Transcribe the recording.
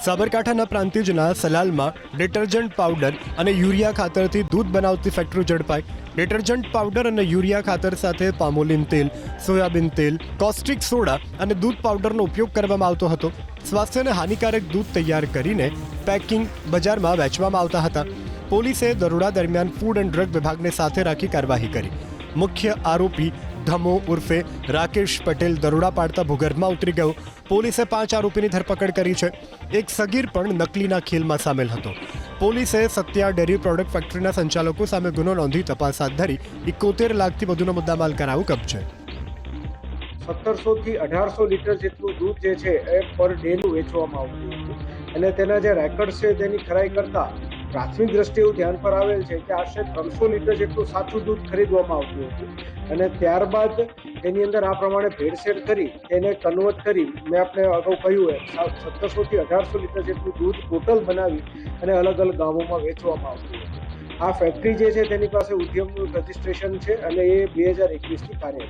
સાબરકાંઠાના પ્રાંતિજના સલાલમાં detergent powder અને urea ખાતરથી દૂધ બનાવતી ફેક્ટરી ઝડપાઈ। ડિટર્જન્ટ પાવડર અને યુરિયા ખાતર સાથે પામોલિન તેલ, સોયાબીન તેલ, કોસ્ટિક સોડા અને દૂધ પાવડરનો ઉપયોગ કરવામાં આવતો હતો। સ્વાસ્થ્યને હાનિકારક દૂધ તૈયાર કરીને પેકિંગ બજારમાં વેચવામાં આવતા હતા। પોલીસે દરોડા દરમિયાન ફૂડ એન્ડ ડ્રગ વિભાગને સાથે રાખી કાર્યવાહી કરી। મુખ્ય આરોપી ધમો ઉર્ફે રાકેશ પટેલ દરોડા પાડતા ભૂગર્ભમાં ઉતરી ગયો। પોલીસે 5 આરોપીની ધરપકડ કરી છે। એક સગીર પણ નકલીના ખેલમાં સામેલ હતો। પોલીસે સત્યા ડેરી પ્રોડક્ટ ફેક્ટરીના સંચાલકો સામે ગુનો નોંધી તપાસ હાથ ધરી 71 લાખથી વધુનો મુદ્દામાલ કરાવું કબજે। 1700 થી 1800 લીટર જેટલું દૂધ જે છે એ પર ડેનું વેચવામાં આવતું હતું અને તેના જે રેકર્ડ છે તેની ખરાઈ કરતા પ્રાથમિક દ્રષ્ટિએ એવું ધ્યાન પર આવેલ છે કે આશરે 300 લીટર જેટલું સાચું દૂધ ખરીદવામાં આવતું હતું અને ત્યારબાદ તેની અંદર આ પ્રમાણે ભેળસેળ કરી તેને કન્વર્ટ કરી મેં આપણે અગાઉ કહ્યું એમ 1700 થી 1800 લીટર જેટલું દૂધ ટોટલ બનાવી અને અલગ અલગ ગામોમાં વેચવામાં આવતું હતું। આ ફેક્ટરી જે છે તેની પાસે ઉદ્યમનું રજિસ્ટ્રેશન છે અને એ 2021થી કાર્યરત